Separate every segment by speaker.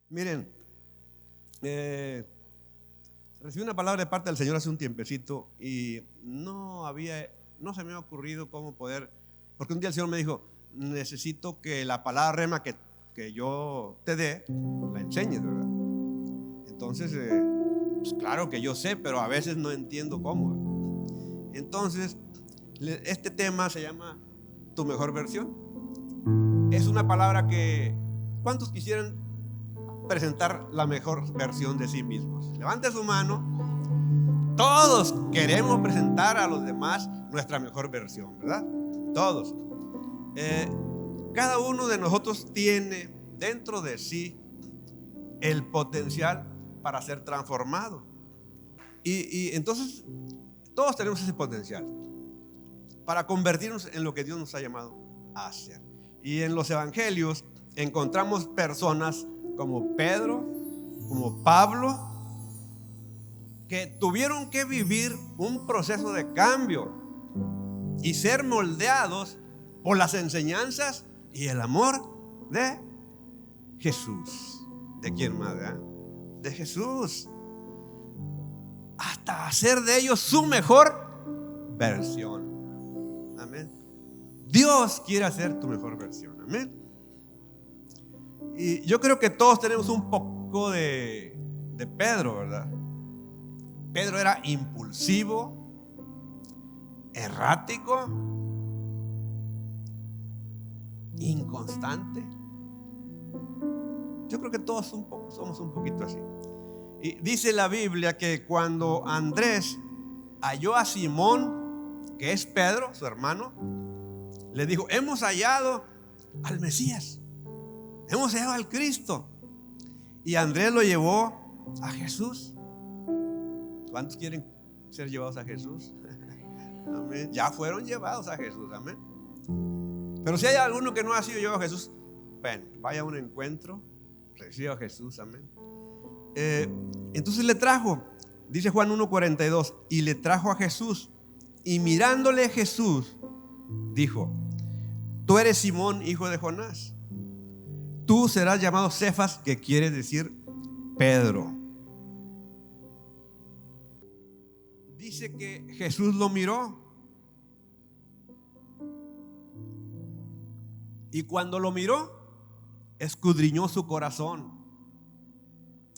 Speaker 1: Miren, recibí una palabra de parte del Señor hace un tiempecito y no se me ha ocurrido cómo poder, porque un día el Señor me dijo: necesito que la palabra rema que yo te dé, la enseñes, ¿verdad? Entonces, pues claro que yo sé, pero a veces no entiendo cómo. Entonces, este tema se llama Tu mejor versión. Es una palabra que, ¿cuántos quisieran presentar la mejor versión de sí mismos? Levante su mano. Todos queremos presentar a los demás nuestra mejor versión, ¿verdad? Todos. Cada uno de nosotros tiene dentro de sí el potencial para ser transformado. Y entonces todos tenemos ese potencial para convertirnos en lo que Dios nos ha llamado a hacer. Y en los evangelios encontramos personas como Pedro, como Pablo, que tuvieron que vivir un proceso de cambio y ser moldeados por las enseñanzas y el amor de Jesús. ¿De quién más? De Jesús. Hasta hacer de ellos su mejor versión. Amén. Dios quiere hacer tu mejor versión. Amén. Y yo creo que todos tenemos un poco de Pedro, ¿verdad? Pedro era impulsivo, errático, inconstante. Yo creo que todos somos un poquito así. Y dice la Biblia que cuando Andrés halló a Simón, que es Pedro, su hermano, le dijo: hemos hallado al Mesías, hemos hallado al Cristo. Y Andrés lo llevó a Jesús. ¿Cuántos quieren ser llevados a Jesús? Amén. Ya fueron llevados a Jesús. Amén. Pero si hay alguno que no ha sido llevado a Jesús, ven, vaya a un encuentro, reciba a Jesús. Amén. Entonces le trajo, dice Juan 1:42, y le trajo a Jesús, y mirándole Jesús dijo: tú eres Simón, hijo de Jonás, tú serás llamado Cefas, que quiere decir Pedro. Dice que Jesús lo miró, y cuando lo miró escudriñó su corazón.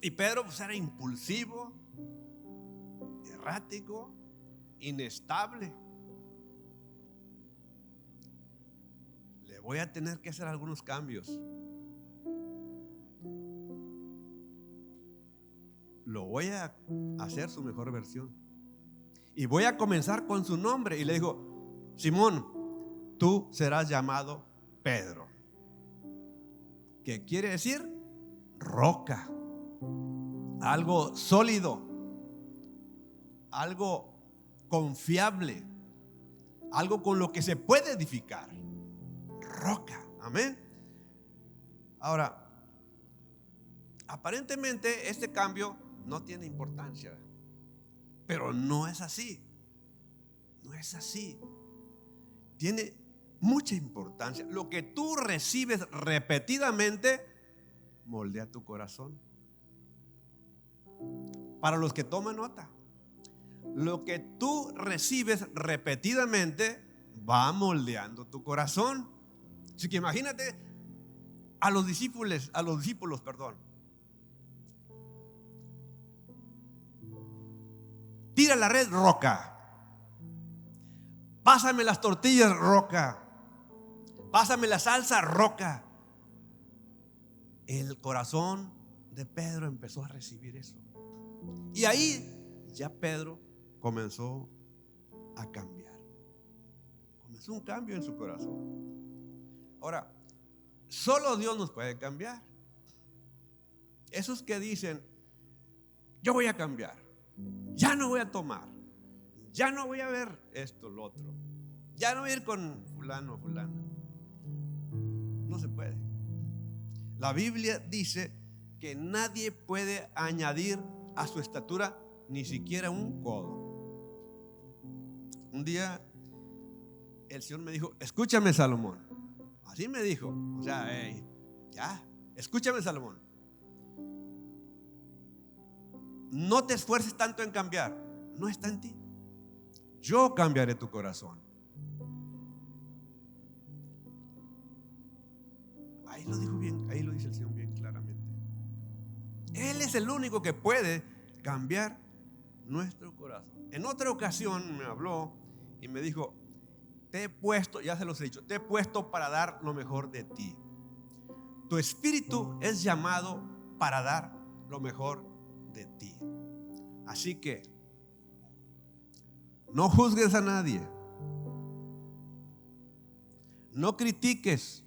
Speaker 1: Y Pedro pues era impulsivo, errático, inestable. Le voy a tener que hacer algunos cambios. Lo voy a hacer su mejor versión. Y voy a comenzar con su nombre. Y le dijo: Simón, tú serás llamado Pedro, que quiere decir roca. Algo sólido, algo confiable, algo con lo que se puede edificar. Roca. Amén. Ahora, aparentemente este cambio no tiene importancia, pero no es así. No es así. Tiene mucha importancia. Lo que tú recibes repetidamente moldea tu corazón. Para los que toman nota, lo que tú recibes repetidamente va moldeando tu corazón. Así que imagínate a los discípulos, perdón. Tira la red, roca. Pásame las tortillas, roca. Pásame la salsa, roca. El corazón de Pedro empezó a recibir eso. Y ahí ya Pedro comenzó a cambiar. Comenzó un cambio en su corazón. Ahora, solo Dios nos puede cambiar. Esos que dicen: yo voy a cambiar, ya no voy a tomar, ya no voy a ver esto, lo otro, ya no voy a ir con fulano o fulana. No se puede. La Biblia dice que nadie puede añadir a su estatura ni siquiera un codo. Un día el Señor me dijo: escúchame, Salomón. Así me dijo. O sea, ya, escúchame, Salomón. no te esfuerces tanto en cambiar. No está en ti. Yo cambiaré tu corazón. Ahí lo dijo bien, ahí lo dice el Señor bien claramente. Él es el único que puede cambiar nuestro corazón. En otra ocasión me habló y me dijo: te he puesto, ya se los he dicho, te he puesto para dar lo mejor de ti. Tu espíritu es llamado para dar lo mejor de ti. Así que no juzgues a nadie, no critiques.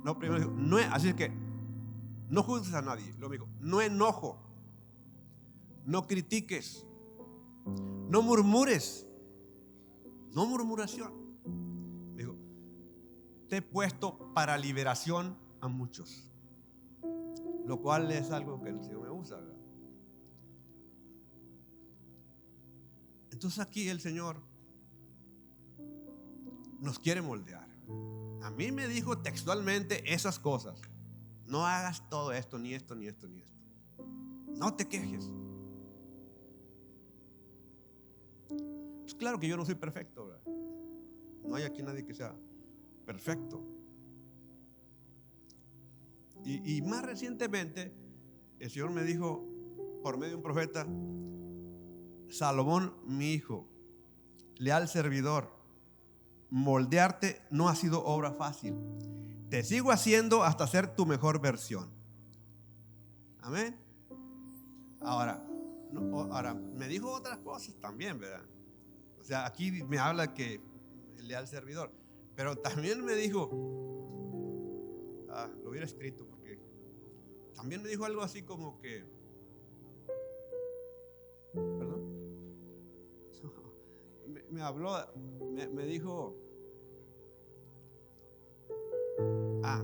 Speaker 1: No, primero dijo, no, así que no juzgues a nadie. Luego me dijo, no enojo, no critiques, no murmures, no murmuración. Me dijo, te he puesto para liberación a muchos, lo cual es algo que el Señor me usa, ¿verdad? Entonces aquí el Señor nos quiere moldear. A mí me dijo textualmente esas cosas: no hagas todo esto, ni esto, ni esto, ni esto. No te quejes. Pues claro que yo no soy perfecto, ¿verdad? No hay aquí nadie que sea perfecto. Y más recientemente el Señor me dijo por medio de un profeta: Salomón, mi hijo, leal servidor, moldearte no ha sido obra fácil. Te sigo haciendo hasta ser tu mejor versión. Amén. Ahora me dijo otras cosas también, ¿verdad? O sea, aquí me habla que el leal servidor, pero también me dijo, lo hubiera escrito porque también me dijo algo así como que, perdón, me habló, me dijo,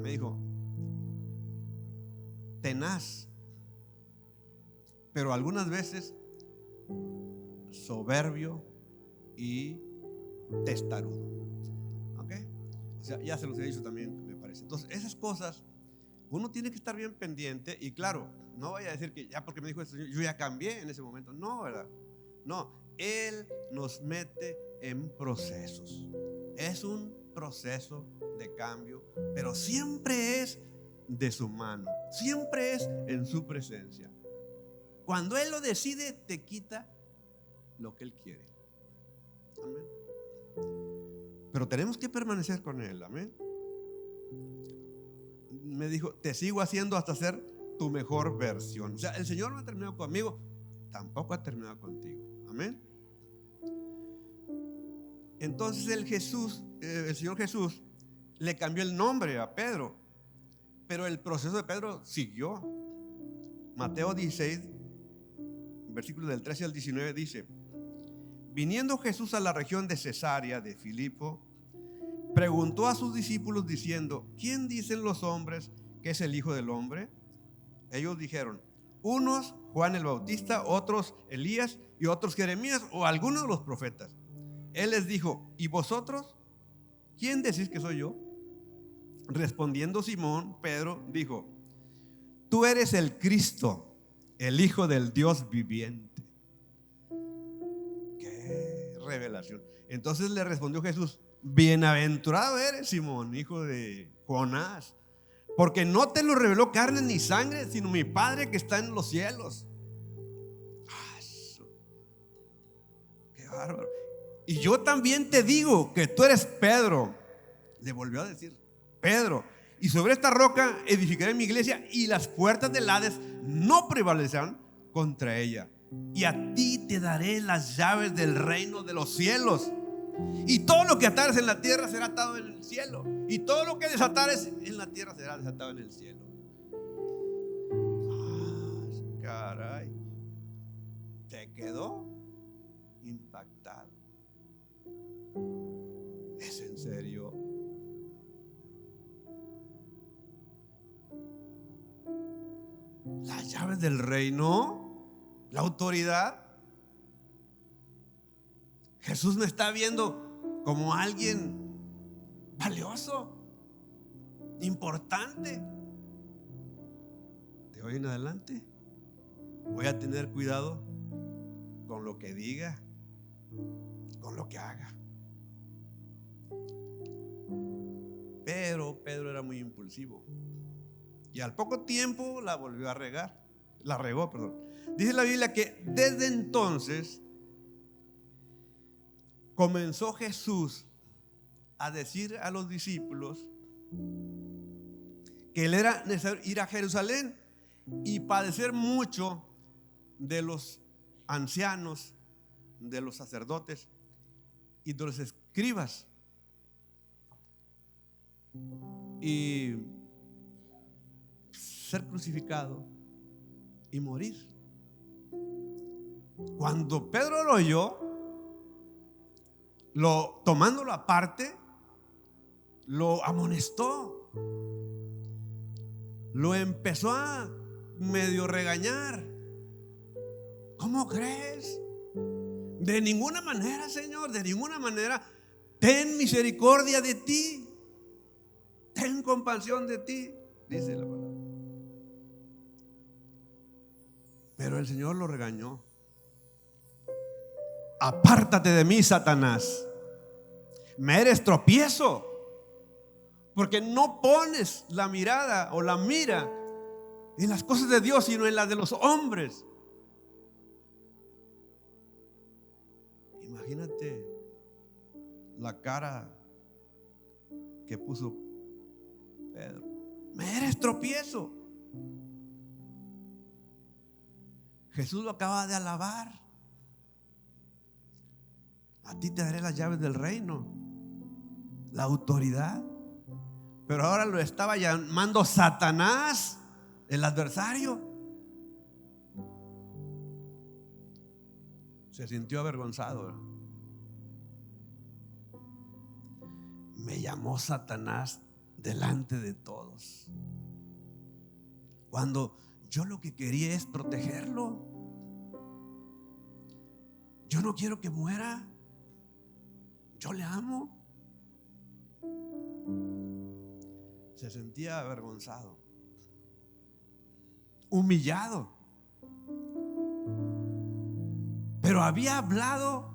Speaker 1: me dijo, tenaz, pero algunas veces soberbio y testarudo. ¿Ok? O sea, ya se los he dicho también, me parece. Entonces, esas cosas uno tiene que estar bien pendiente. Y claro, no vaya a decir que ya porque me dijo esto yo ya cambié en ese momento. No, ¿verdad? No, Él nos mete en procesos. Es un proceso de cambio, pero siempre es de su mano, siempre es en su presencia. Cuando Él lo decide, te quita lo que Él quiere. Amén. Pero tenemos que permanecer con Él. Amén. Me dijo, te sigo haciendo hasta ser tu mejor versión. O sea, el Señor no ha terminado conmigo, tampoco ha terminado contigo. Amén. Entonces el Señor Jesús le cambió el nombre a Pedro, pero el proceso de Pedro siguió. Mateo 16, versículos del 13 al 19 dice: viniendo Jesús a la región de Cesarea de Filipo, preguntó a sus discípulos diciendo: ¿quién dicen los hombres que es el Hijo del Hombre? Ellos dijeron: unos Juan el Bautista, otros Elías y otros Jeremías o algunos de los profetas. Él les dijo: ¿y vosotros? ¿Quién decís que soy yo? Respondiendo Simón Pedro dijo: tú eres el Cristo, el Hijo del Dios viviente. Qué revelación. Entonces le respondió Jesús: bienaventurado eres, Simón, hijo de Jonás, porque no te lo reveló carne ni sangre, sino mi Padre que está en los cielos. Qué bárbaro. Y yo también te digo que tú eres Pedro. Le volvió a decir: Pedro, y sobre esta roca edificaré mi iglesia, y las puertas del Hades no prevalecerán contra ella. Y a ti te daré las llaves del reino de los cielos. Y todo lo que atares en la tierra será atado en el cielo, y todo lo que desatares en la tierra será desatado en el cielo. Caray, te quedó impactado. ¿Es en serio? Las llaves del reino, la autoridad. Jesús me está viendo como alguien valioso, importante. De hoy en adelante voy a tener cuidado con lo que diga, con lo que haga. Pero Pedro era muy impulsivo y al poco tiempo la volvió a regar. La regó, perdón. Dice la Biblia que desde entonces comenzó Jesús a decir a los discípulos que le era necesario ir a Jerusalén y padecer mucho de los ancianos, de los sacerdotes y de los escribas, y ser crucificado y morir. Cuando Pedro lo oyó, tomándolo aparte, lo amonestó, lo empezó a medio regañar. ¿Cómo crees? De ninguna manera, Señor, de ninguna manera. Ten misericordia de ti, ten compasión de ti, dice la palabra. Pero el Señor lo regañó. Apártate de mí, Satanás, me eres tropiezo, porque no pones la mirada o la mira en las cosas de Dios, sino en las de los hombres. Imagínate la cara que puso Pedro. Me eres tropiezo. Jesús lo acaba de alabar. A ti te daré las llaves del reino, la autoridad. Pero ahora lo estaba llamando Satanás, el adversario. Se sintió avergonzado. Me llamó Satanás delante de todos, cuando yo lo que quería es protegerlo. Yo no quiero que muera. Yo le amo. Se sentía avergonzado, humillado, pero había hablado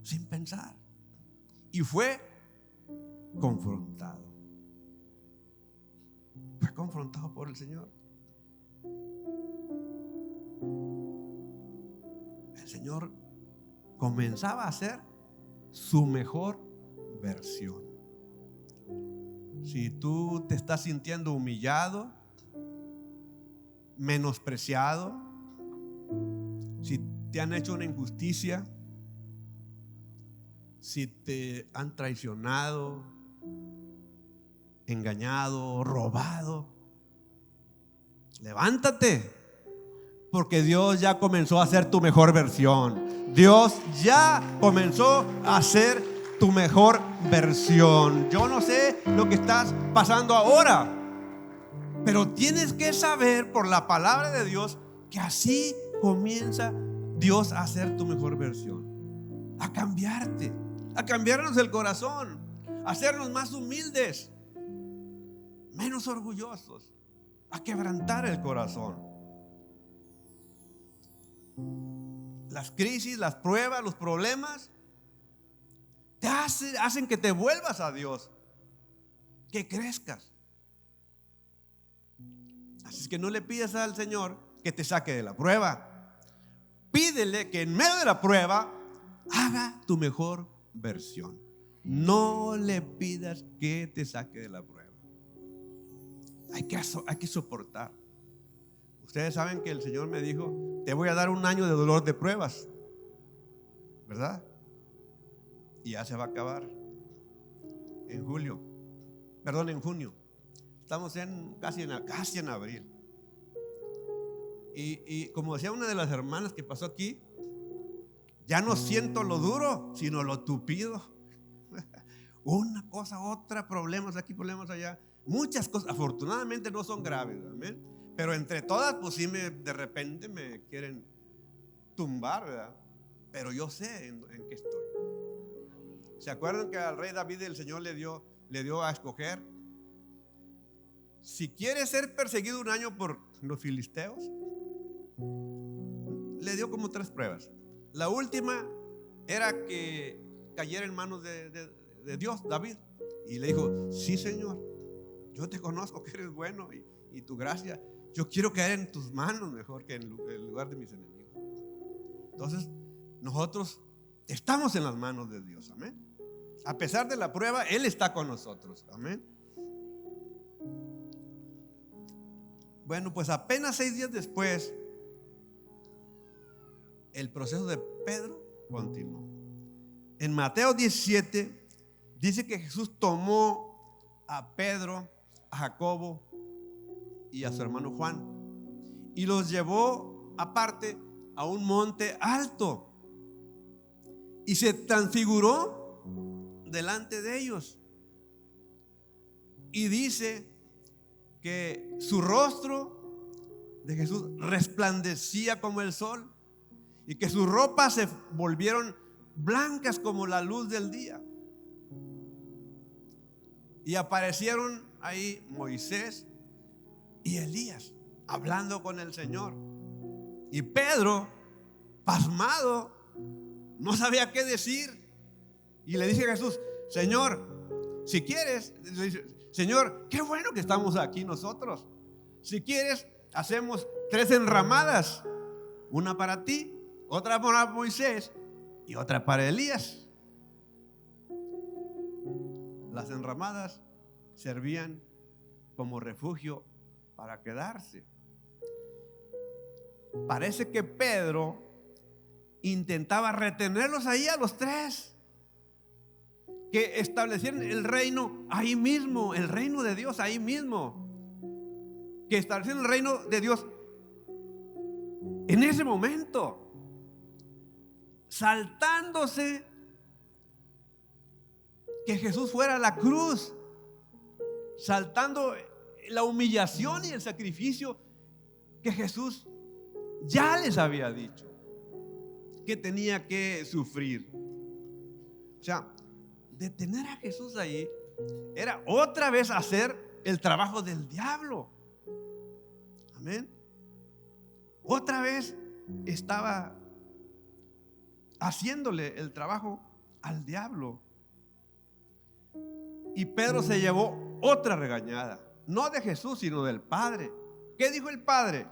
Speaker 1: sin pensar y fue confrontado. Fue confrontado por el Señor. El Señor comenzaba a hacer su mejor versión. Si tú te estás sintiendo humillado, menospreciado, si te han hecho una injusticia, si te han traicionado, engañado, robado, levántate, porque Dios ya comenzó a hacer tu mejor versión. Dios ya comenzó a hacer tu mejor versión. Yo no sé lo que estás pasando ahora, pero tienes que saber por la palabra de Dios que así comienza Dios a hacer tu mejor versión, a cambiarte, a cambiarnos el corazón, a hacernos más humildes, menos orgullosos, a quebrantar el corazón. Las crisis, las pruebas, los problemas te hacen que te vuelvas a Dios, que crezcas. Así es que no le pidas al Señor que te saque de la prueba. Pídele que en medio de la prueba haga tu mejor versión. No le pidas que te saque de la prueba. Hay que soportar. Ustedes saben que el Señor me dijo: te voy a dar un año de dolor de pruebas, ¿verdad? Y ya se va a acabar en junio. Estamos casi en abril. Y como decía una de las hermanas que pasó aquí, ya no siento lo duro, sino lo tupido. Una cosa, otra, problemas aquí, problemas allá. Muchas cosas, afortunadamente no son graves, amén. Pero entre todas, pues sí, de repente me quieren tumbar, ¿verdad? Pero yo sé en qué estoy. ¿Se acuerdan que al rey David el Señor le dio a escoger? Si quiere ser perseguido un año por los filisteos, le dio como 3 pruebas. La última era que cayera en manos de Dios, David. Y le dijo: sí, Señor, yo te conozco que eres bueno y tu gracia, yo quiero caer en tus manos mejor que en el lugar de mis enemigos. Entonces nosotros estamos en las manos de Dios, amén. A pesar de la prueba, Él está con nosotros, amén. Bueno, pues apenas 6 días después, el proceso de Pedro continuó. En Mateo 17 dice que Jesús tomó a Pedro, a Jacobo y a su hermano Juan y los llevó aparte a un monte alto y se transfiguró delante de ellos. Y dice que su rostro de Jesús resplandecía como el sol y que sus ropas se volvieron blancas como la luz del día. Y aparecieron ahí Moisés y Elías hablando con el Señor. Y Pedro, pasmado, no sabía qué decir. Y le dice a Jesús: Señor, si quieres, le dice: Señor, qué bueno que estamos aquí nosotros. Si quieres, hacemos 3 enramadas, una para ti, otra para Moisés y otra para Elías. Las enramadas servían como refugio para quedarse. Parece que Pedro intentaba retenerlos ahí a los 3, que establecieran el reino ahí mismo, el reino de Dios ahí mismo, que establecieran el reino de Dios en ese momento, saltándose que Jesús fuera a la cruz, saltando la humillación y el sacrificio que Jesús ya les había dicho que tenía que sufrir. O sea, detener a Jesús ahí era otra vez hacer el trabajo del diablo. Amén. Otra vez estaba haciéndole el trabajo al diablo. Y Pedro se llevó otra regañada, no de Jesús, sino del Padre. ¿Qué dijo el Padre?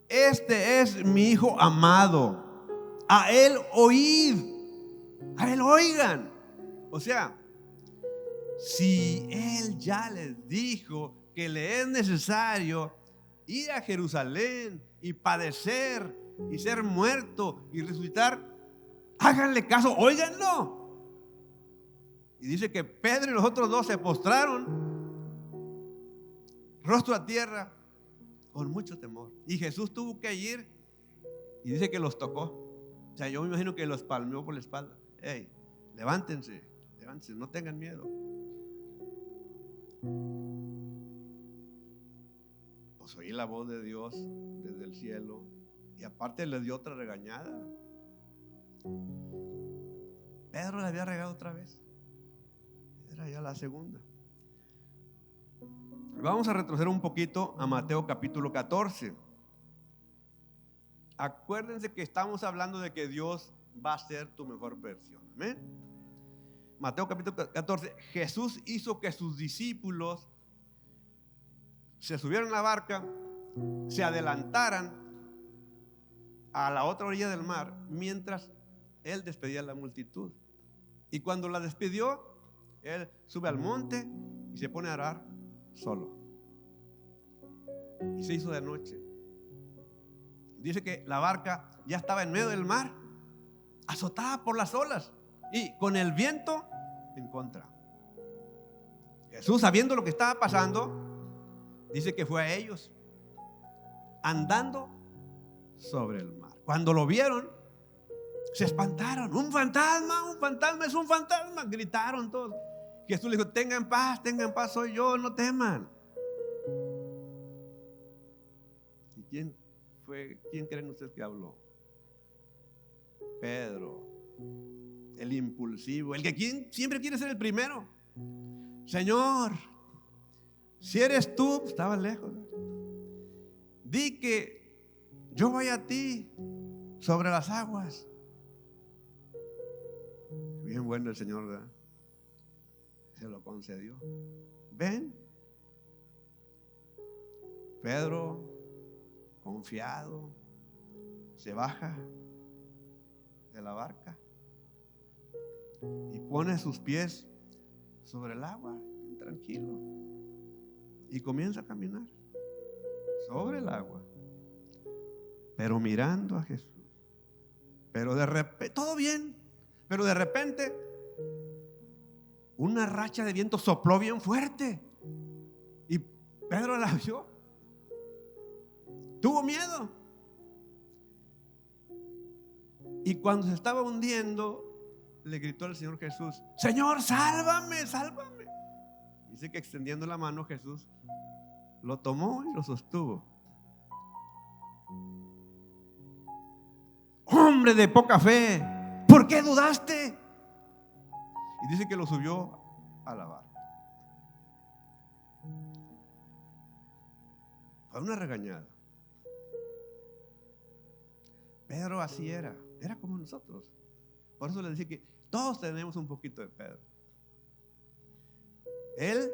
Speaker 1: Este es mi Hijo amado, a Él oíd, a Él oigan. O sea, si Él ya les dijo que le es necesario ir a Jerusalén y padecer y ser muerto y resucitar, háganle caso, óiganlo. Y dice que Pedro y los otros 2 se postraron rostro a tierra con mucho temor. Y Jesús tuvo que ir y dice que los tocó. O sea, yo me imagino que los palmeó por la espalda. Hey, levántense, levántense, no tengan miedo. Pues oí la voz de Dios desde el cielo y aparte les dio otra regañada. Pedro le había regado otra vez. Era ya la segunda. Vamos a retroceder un poquito a Mateo capítulo 14. Acuérdense que estamos hablando de que Dios va a ser tu mejor versión. ¿Amén? Mateo capítulo 14. Jesús hizo que sus discípulos se subieran a la barca, se adelantaran a la otra orilla del mar mientras Él despedía a la multitud. Y cuando la despidió, Él sube al monte y se pone a orar solo. Y se hizo de noche. Dice que la barca ya estaba en medio del mar, azotada por las olas y con el viento en contra. Jesús, sabiendo lo que estaba pasando, dice que fue a ellos andando sobre el mar. Cuando lo vieron, se espantaron. Un fantasma es un fantasma, gritaron todos. Jesús le dijo: tengan paz, soy yo, no teman. ¿Y quién fue? ¿Quién creen ustedes que habló? Pedro, el impulsivo, el que siempre quiere ser el primero. Señor, si eres tú, estaba lejos. Di que yo voy a ti sobre las aguas. Bien bueno el Señor, ¿verdad? Se lo concedió. Ven. Pedro, confiado, se baja de la barca y pone sus pies sobre el agua, tranquilo, y comienza a caminar sobre el agua, pero mirando a Jesús. Pero de repente, todo bien, pero de repente una racha de viento sopló bien fuerte y Pedro la vio. Tuvo miedo. Y cuando se estaba hundiendo, le gritó al Señor Jesús: Señor, sálvame, sálvame. Dice que extendiendo la mano, Jesús lo tomó y lo sostuvo. Hombre de poca fe, ¿por qué dudaste? Y dice que lo subió a la barca. Fue una regañada. Pedro así era como nosotros. Por eso le decía que todos tenemos un poquito de Pedro. Él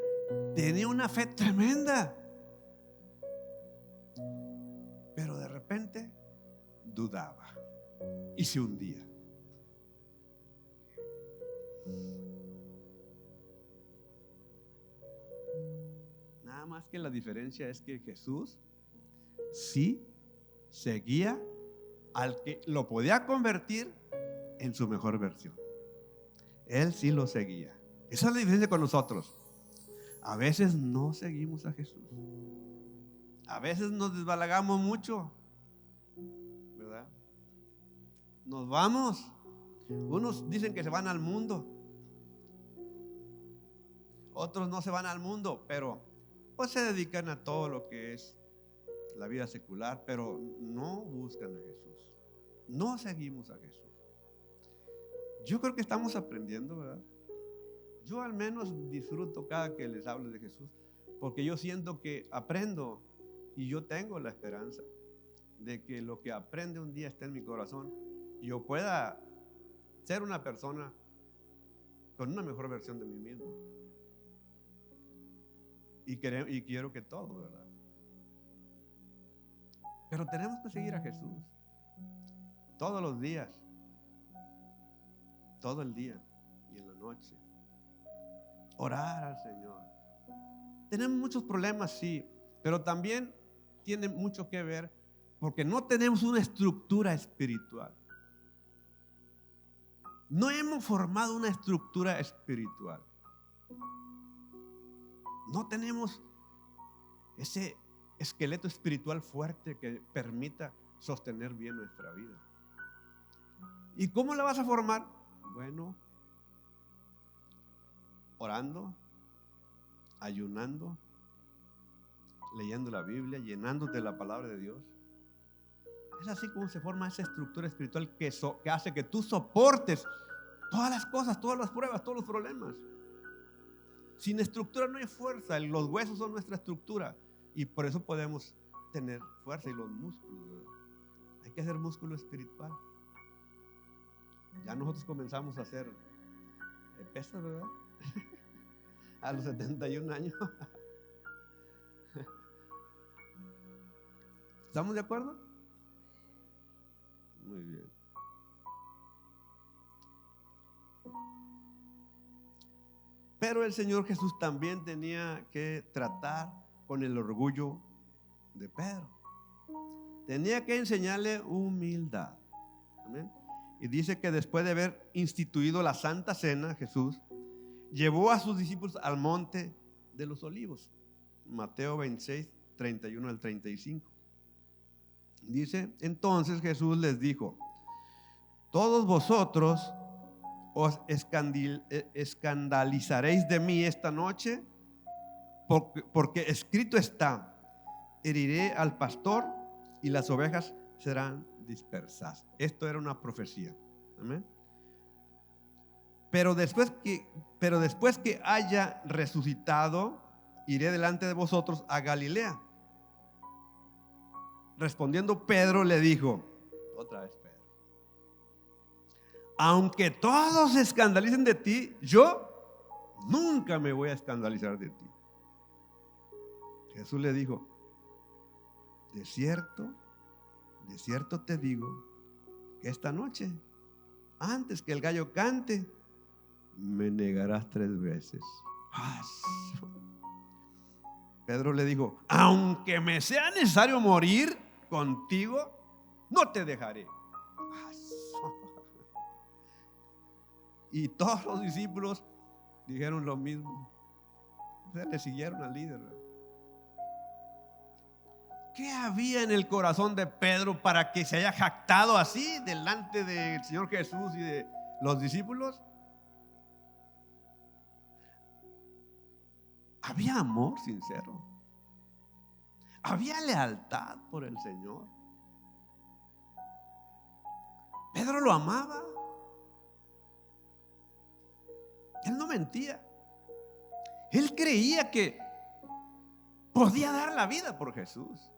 Speaker 1: tenía una fe tremenda, pero de repente dudaba y se hundía. Nada más que la diferencia es que Jesús sí seguía al que lo podía convertir en su mejor versión. Él sí lo seguía. Esa es la diferencia con nosotros. A veces no seguimos a Jesús. A veces nos desbalagamos mucho, ¿verdad? Nos vamos. Unos dicen que se van al mundo, otros no se van al mundo, pero pues se dedican a todo lo que es la vida secular, pero no buscan a Jesús. No seguimos a Jesús. Yo creo que estamos aprendiendo, ¿verdad? Yo al menos disfruto cada que les hablo de Jesús, porque yo siento que aprendo y yo tengo la esperanza de que lo que aprende un día esté en mi corazón y yo pueda ser una persona con una mejor versión de mí mismo. Y quiero que todo, ¿verdad? Pero tenemos que seguir a Jesús todos los días, todo el día y en la noche. Orar al Señor. Tenemos muchos problemas, sí, pero también tiene mucho que ver porque no tenemos una estructura espiritual. No hemos formado una estructura espiritual. No tenemos ese esqueleto espiritual fuerte que permita sostener bien nuestra vida. ¿Y cómo la vas a formar? Bueno, orando, ayunando, leyendo la Biblia, llenándote de la palabra de Dios. Es así como se forma esa estructura espiritual que hace que tú soportes todas las cosas, todas las pruebas, todos los problemas. Sin estructura no hay fuerza. Los huesos son nuestra estructura y por eso podemos tener fuerza. Y los músculos, ¿verdad? Hay que hacer músculo espiritual. Ya nosotros comenzamos a hacer pesas, ¿verdad? A los 71 años. ¿Estamos de acuerdo? Muy bien. Pero el Señor Jesús también tenía que tratar con el orgullo de Pedro. Tenía que enseñarle humildad. Amén. Y dice que después de haber instituido la Santa Cena, Jesús llevó a sus discípulos al monte de los olivos. Mateo 26, 31 al 35. Dice, entonces Jesús les dijo: todos vosotros os escandalizaréis de mí esta noche, porque escrito está: heriré al pastor y las ovejas serán dispersas. Esto era una profecía. Amén. Pero después que haya resucitado, iré delante de vosotros a Galilea. respondiendo Pedro le dijo, otra vez Pedro, aunque todos se escandalicen de ti, yo nunca me voy a escandalizar de ti. Jesús le dijo, de cierto te digo que esta noche, antes que el gallo cante, me negarás 3 veces. Pedro le dijo, aunque me sea necesario morir contigo, no te dejaré. Y todos los discípulos dijeron lo mismo. Ustedes le siguieron al líder. ¿Qué había en el corazón de Pedro para que se haya jactado así delante del Señor Jesús y de los discípulos? Había amor sincero. Había lealtad por el Señor. Pedro lo amaba. Él no mentía. Él creía que podía dar la vida por Jesús.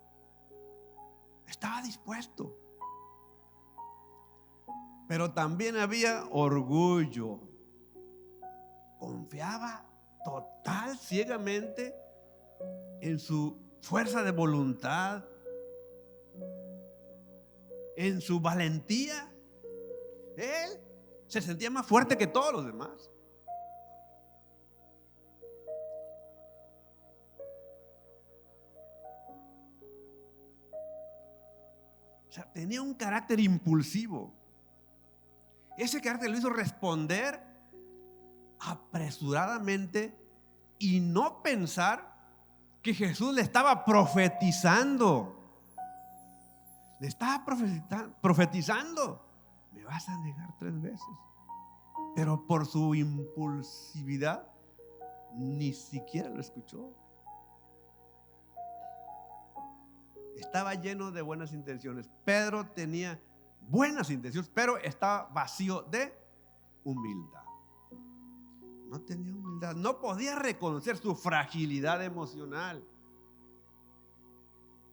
Speaker 1: Estaba dispuesto. Pero también había orgullo. Confiaba total, ciegamente en su fuerza de voluntad, en su valentía. Él se sentía más fuerte que todos los demás. O sea, tenía un carácter impulsivo. Ese carácter lo hizo responder apresuradamente y no pensar que Jesús le estaba profetizando. Le estaba profetizando. Me vas a negar 3 veces. Pero por su impulsividad ni siquiera lo escuchó. Estaba lleno de buenas intenciones. Pedro tenía buenas intenciones, pero estaba vacío de humildad. No tenía humildad, no podía reconocer su fragilidad emocional.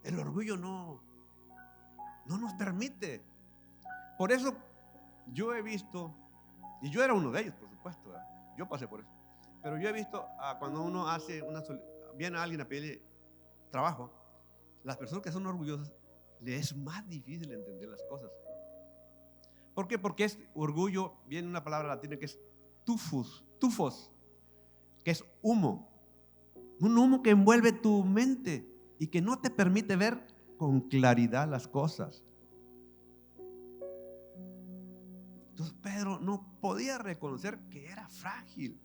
Speaker 1: El orgullo no nos permite. Por eso yo he visto, y yo era uno de ellos, por supuesto, ¿verdad? Yo pasé por eso, pero yo he visto cuando uno viene a alguien a pedirle trabajo, las personas que son orgullosas les es más difícil entender las cosas. ¿Por qué? Porque es orgullo, viene una palabra latina que es tufos, que es humo, un humo que envuelve tu mente y que no te permite ver con claridad las cosas. Entonces Pedro no podía reconocer que era frágil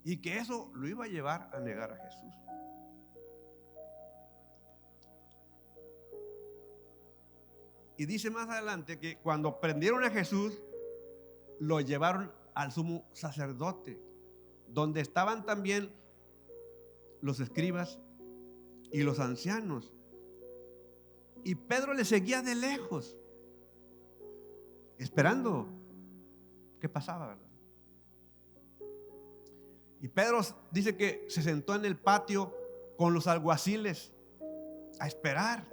Speaker 1: y que eso lo iba a llevar a negar a Jesús. Y dice más adelante que cuando prendieron a Jesús, lo llevaron al sumo sacerdote, donde estaban también los escribas y los ancianos. Y Pedro le seguía de lejos, esperando qué pasaba, ¿verdad? Y Pedro dice que se sentó en el patio con los alguaciles a esperar.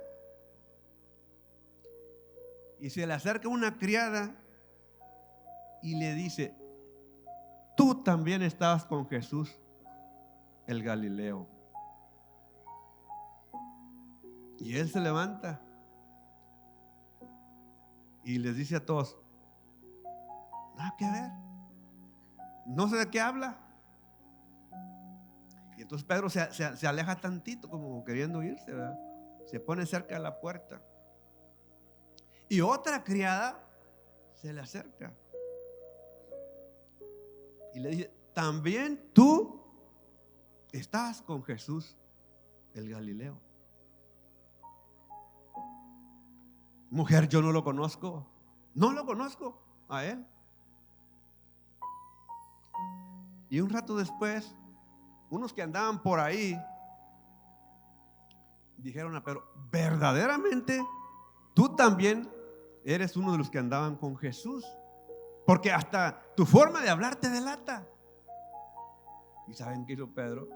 Speaker 1: Y se le acerca una criada y le dice: tú también estabas con Jesús el Galileo. Y él se levanta y les dice a todos: nada que ver, no sé de qué habla. Y entonces Pedro se aleja tantito, como queriendo irse, ¿verdad? Se pone cerca de la puerta. Y otra criada se le acerca y le dice: también tú estabas con Jesús el Galileo. Mujer, yo no lo conozco a él. Y un rato después, unos que andaban por ahí dijeron a Pedro: verdaderamente tú también eres uno de los que andaban con Jesús, porque hasta tu forma de hablar te delata. ¿Y saben qué hizo Pedro?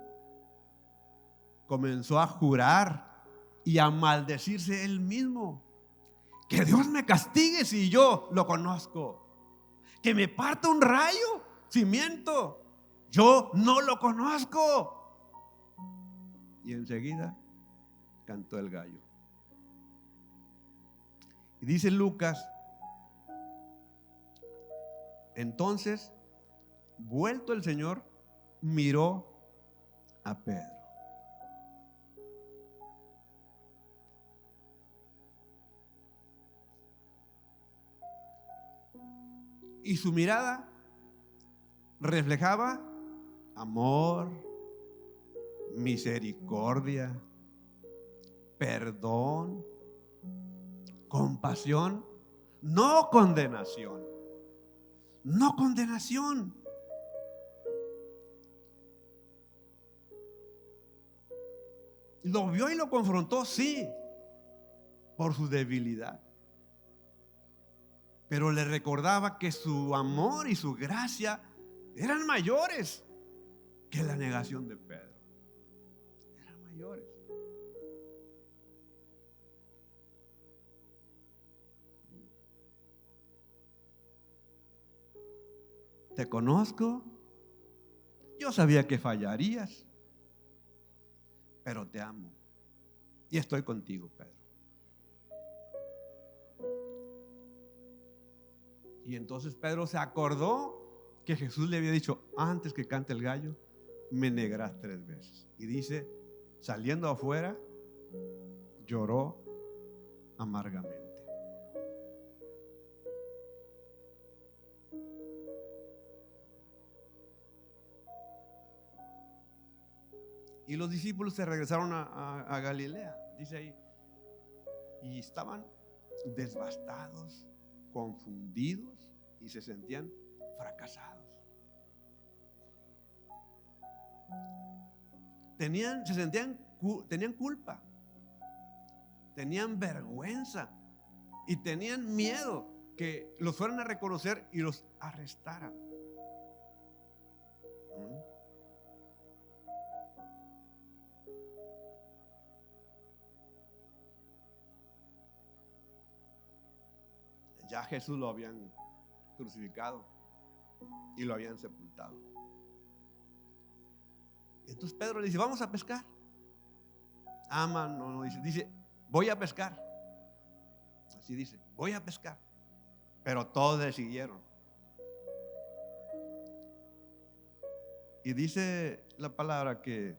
Speaker 1: Comenzó a jurar y a maldecirse él mismo. Que Dios me castigue si yo lo conozco. Que me parta un rayo si miento. Yo no lo conozco. Y enseguida cantó el gallo. Y dice Lucas, entonces, vuelto el Señor, miró a Pedro. Y su mirada reflejaba amor, misericordia, perdón, compasión, no condenación. No condenación. Lo vio y lo confrontó, sí, por su debilidad. Pero le recordaba que su amor y su gracia eran mayores que la negación de Pedro. Eran mayores. Te conozco. Yo sabía que fallarías, pero te amo y estoy contigo, Pedro. Y entonces Pedro se acordó que Jesús le había dicho: antes que cante el gallo, me negarás 3 veces. Y dice, saliendo afuera, lloró amargamente. Y los discípulos se regresaron a Galilea, dice ahí, y estaban devastados, confundidos y se sentían fracasados. Tenían culpa, tenían vergüenza y tenían miedo que los fueran a reconocer y los arrestaran. Ya Jesús lo habían crucificado y lo habían sepultado. Entonces Pedro le dice: vamos a pescar. No dice, voy a pescar. Así dice, voy a pescar. Pero todos le siguieron. Y dice la palabra que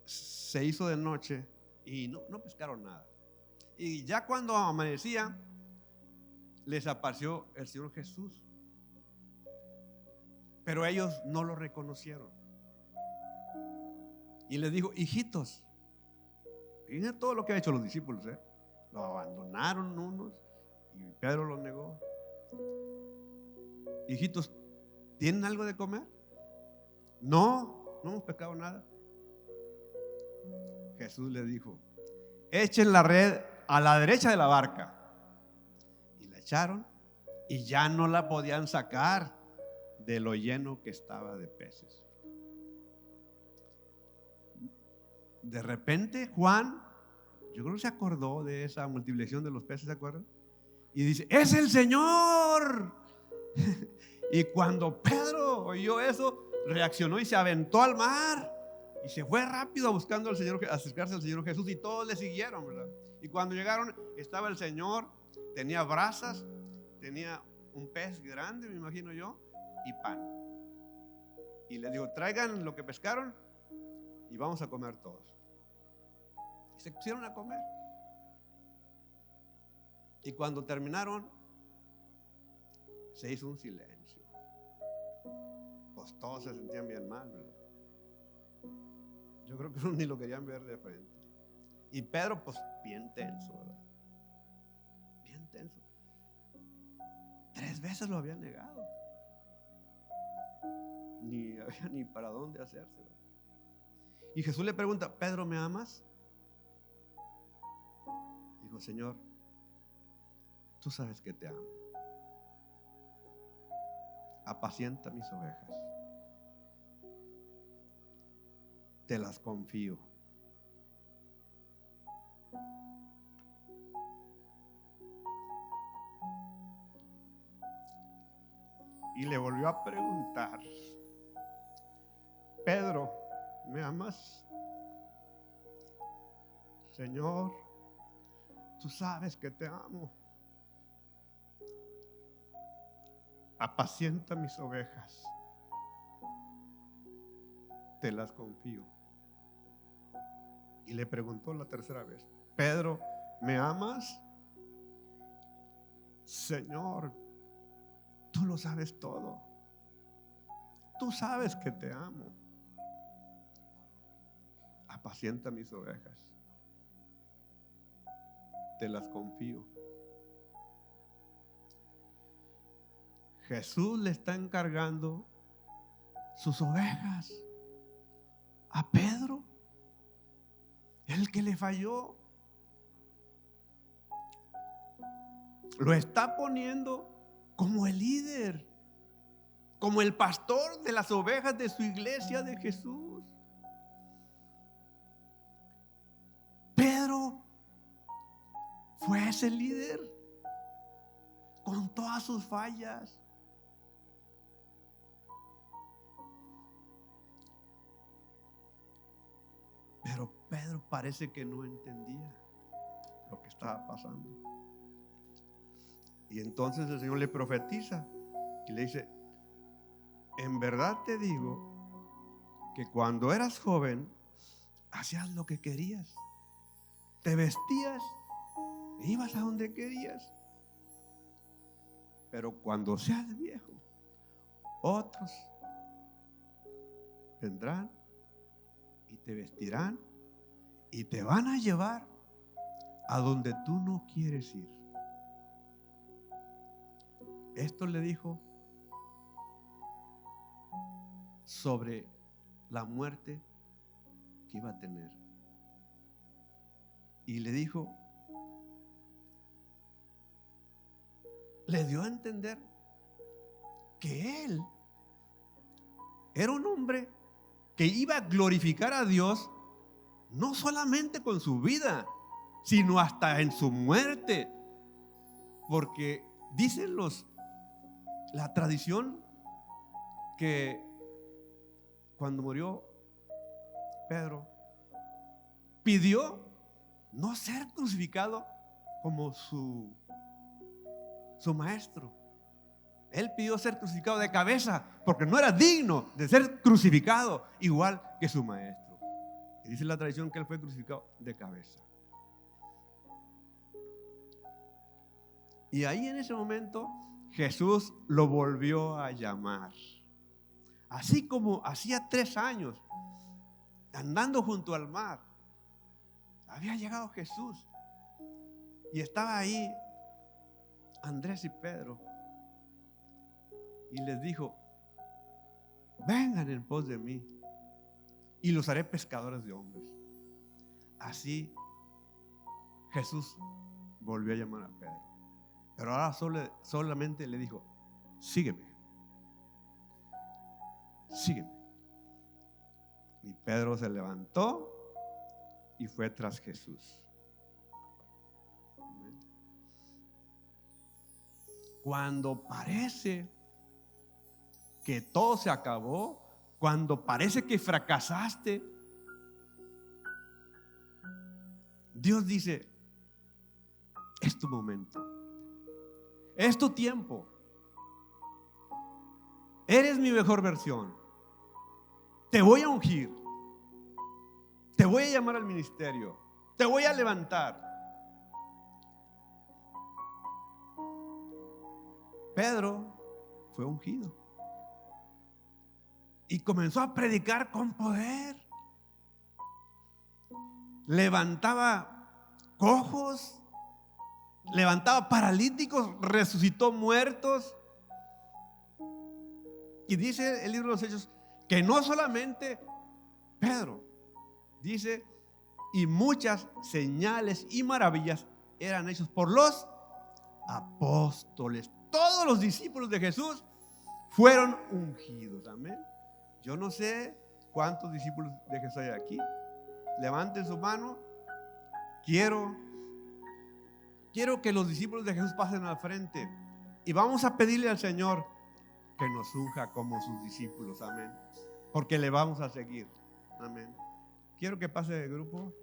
Speaker 1: se hizo de noche y no pescaron nada. Y ya cuando amanecía, les apareció el Señor Jesús, pero ellos no lo reconocieron. Y les dijo: hijitos, fíjense todo lo que han hecho los discípulos, lo abandonaron unos y Pedro los negó. Hijitos, ¿tienen algo de comer? No hemos pescado nada. Jesús les dijo: echen la red a la derecha de la barca. Echaron y ya no la podían sacar de lo lleno que estaba de peces. De repente Juan, yo creo que se acordó de esa multiplicación de los peces, ¿se acuerdan? Y dice: ¡es el Señor! Y cuando Pedro oyó eso, reaccionó y se aventó al mar y se fue rápido buscando al Señor, acercarse al Señor Jesús, y todos le siguieron, ¿verdad? Y cuando llegaron, estaba el Señor, tenía brasas, tenía un pez grande, me imagino yo, y pan. Y le dijo: traigan lo que pescaron y vamos a comer todos. Y se pusieron a comer. Y cuando terminaron, se hizo un silencio. Pues todos se sentían bien mal, ¿verdad? Yo creo que ni lo querían ver de frente. Y Pedro, pues bien tenso, ¿verdad? Bien tenso. 3 veces lo había negado. Ni había ni para dónde hacerse, ¿verdad? Y Jesús le pregunta: Pedro, ¿me amas? Dijo: Señor, tú sabes que te amo. Apacienta mis ovejas. Te las confío. y le volvió a preguntar: Pedro, ¿me amas? Señor, tú sabes que te amo. Apacienta mis ovejas. Te las confío. Y le preguntó la tercera vez: Pedro, ¿me amas? Señor, tú lo sabes todo. Tú sabes que te amo. Apacienta mis ovejas. Te las confío. Jesús le está encargando sus ovejas a Pedro, el que le falló. Lo está poniendo como el líder, como el pastor de las ovejas de su iglesia de Jesús. Pedro fue ese líder con todas sus fallas. Pero Pedro parece que no entendía lo que estaba pasando. Y entonces el Señor le profetiza y le dice: en verdad te digo que cuando eras joven hacías lo que querías, te vestías e ibas a donde querías. Pero cuando seas viejo, otros vendrán y te vestirán y te van a llevar a donde tú no quieres ir. Esto le dijo sobre la muerte que iba a tener. Y le dijo, le dio a entender que él era un hombre que iba a glorificar a Dios no solamente con su vida, sino hasta en su muerte. Porque dicen la tradición que cuando murió Pedro, pidió no ser crucificado como su maestro. Él pidió ser crucificado de cabeza porque no era digno de ser crucificado igual que su maestro. Y dice la tradición que él fue crucificado de cabeza. Y ahí en ese momento Jesús lo volvió a llamar. Así como hacía 3 años, andando junto al mar, había llegado Jesús y estaba ahí Andrés y Pedro, y les dijo: vengan en pos de mí y los haré pescadores de hombres. Así Jesús volvió a llamar a Pedro, pero ahora solamente le dijo: sígueme, sígueme. Y Pedro se levantó y fue tras Jesús. Cuando parece que todo se acabó, cuando parece que fracasaste, Dios dice: es tu momento, es tu tiempo, eres mi mejor versión, te voy a ungir, te voy a llamar al ministerio, te voy a levantar. Pedro fue ungido y comenzó a predicar con poder. Levantaba cojos, levantaba paralíticos, resucitó muertos. Y dice el libro de los Hechos que no solamente Pedro, dice, y muchas señales y maravillas eran hechos por los apóstoles. Todos los discípulos de Jesús fueron ungidos. Amén. Yo no sé cuántos discípulos de Jesús hay aquí. Levanten su mano. Quiero que los discípulos de Jesús pasen al frente y vamos a pedirle al Señor que nos unja como sus discípulos, amén, porque le vamos a seguir, amén. Quiero que pase el grupo.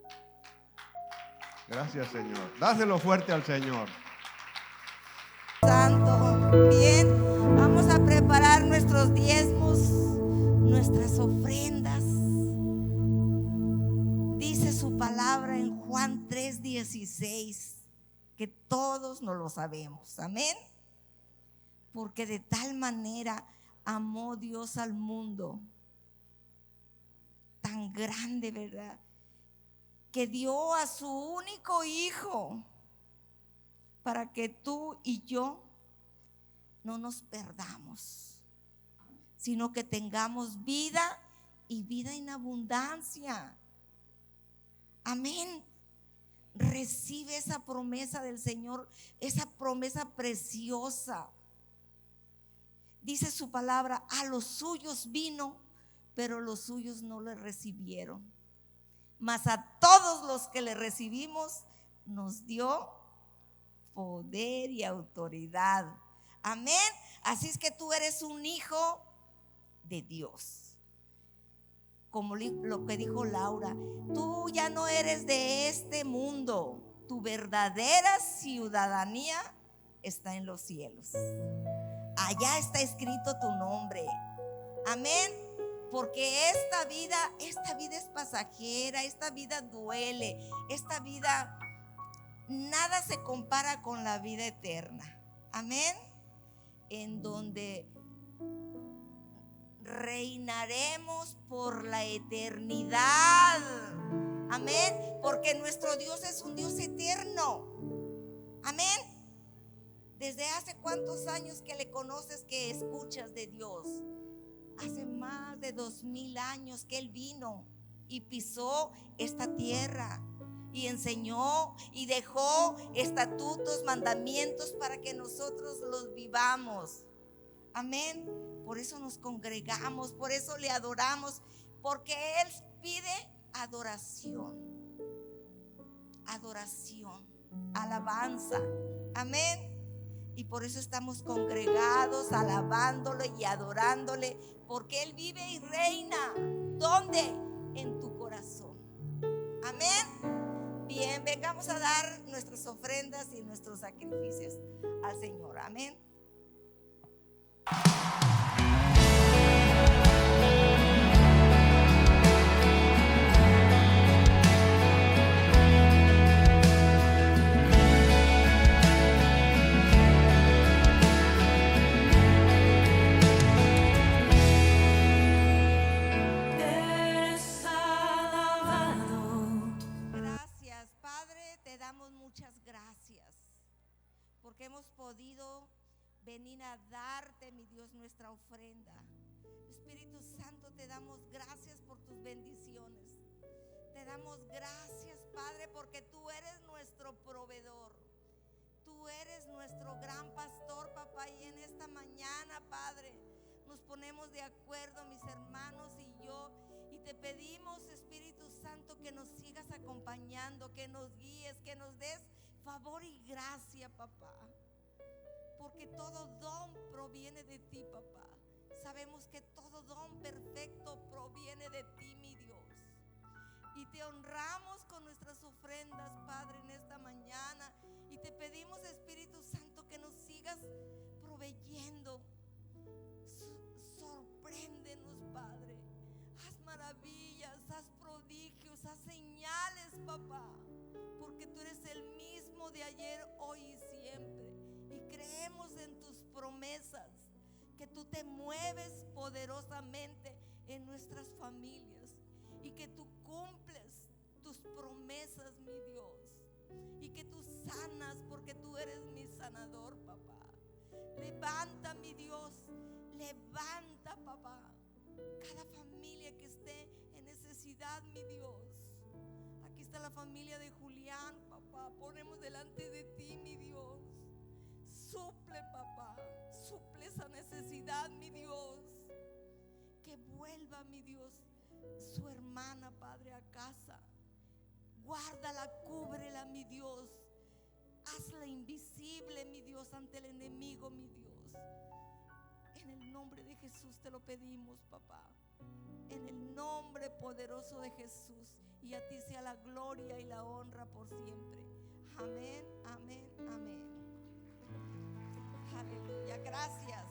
Speaker 1: Gracias, Señor. Dáselo fuerte al Señor.
Speaker 2: Santo, bien, vamos a preparar nuestros diezmos, nuestras ofrendas. Dice su palabra en Juan 3:16, que todos nos lo sabemos, amén. Porque de tal manera amó Dios al mundo, tan grande, ¿verdad?, que dio a su único hijo para que tú y yo no nos perdamos, sino que tengamos vida y vida en abundancia. Amén. Recibe esa promesa del Señor, esa promesa preciosa. Dice su palabra, a los suyos vino, pero los suyos no le recibieron. Mas a todos los que le recibimos, nos dio poder y autoridad. Amén. Así es que tú eres un hijo de Dios. Como lo que dijo Laura, tú ya no eres de este mundo. Tu verdadera ciudadanía está en los cielos. Allá está escrito tu nombre. Amén. Porque esta vida es pasajera, esta vida duele, esta vida nada se compara con la vida eterna. Amén. En donde reinaremos por la eternidad. Amén. Porque nuestro Dios es un Dios eterno. Amén. ¿Desde hace cuántos años que le conoces, que escuchas de Dios? Hace más de 2000 años que Él vino y pisó esta tierra y enseñó y dejó estatutos, mandamientos para que nosotros los vivamos. Amén. Por eso nos congregamos, por eso le adoramos, porque Él pide adoración, adoración, alabanza. Amén. Y por eso estamos congregados, alabándole y adorándole, porque Él vive y reina. ¿Dónde? En tu corazón. Amén. Bien, vengamos a dar nuestras ofrendas y nuestros sacrificios al Señor. Amén. Muchas gracias porque hemos podido venir a darte, mi Dios, nuestra ofrenda. Espíritu Santo, te damos gracias por tus bendiciones. Te damos gracias, Padre, porque tú eres nuestro proveedor. Tú eres nuestro gran pastor, papá. Y en esta mañana, Padre, nos ponemos de acuerdo, mis hermanos y yo, y te pedimos, Espíritu Santo, que nos sigas acompañando, que nos guíes, que nos des favor y gracia, papá, porque todo don proviene de ti, papá. Sabemos que todo don perfecto proviene de ti, mi Dios, y te honramos con nuestras ofrendas, Padre, en esta mañana, y te pedimos, Espíritu Santo, que nos sigas proveyendo. Sorpréndenos, Padre. Haz maravillas, haz prodigios, haz señales, papá, porque tú eres el mismo de ayer, hoy y siempre. Y creemos en tus promesas, que tú te mueves poderosamente en nuestras familias y que tú cumples tus promesas, mi Dios, y que tú sanas, porque tú eres mi sanador, papá. Levanta, mi Dios, levanta, papá, cada familia que esté en necesidad, mi Dios. Aquí está la familia de Julián, papá. Ponemos delante de ti, mi Dios. Suple, papá, suple esa necesidad, mi Dios. Que vuelva, mi Dios, su hermana, Padre, a casa. Guárdala, cúbrela, mi Dios. Hazla invisible, mi Dios, ante el enemigo, mi Dios. En el nombre de Jesús te lo pedimos, papá. En el nombre poderoso de Jesús. Y a ti sea la gloria y la honra por siempre. Amén, amén, amén. Aleluya, gracias.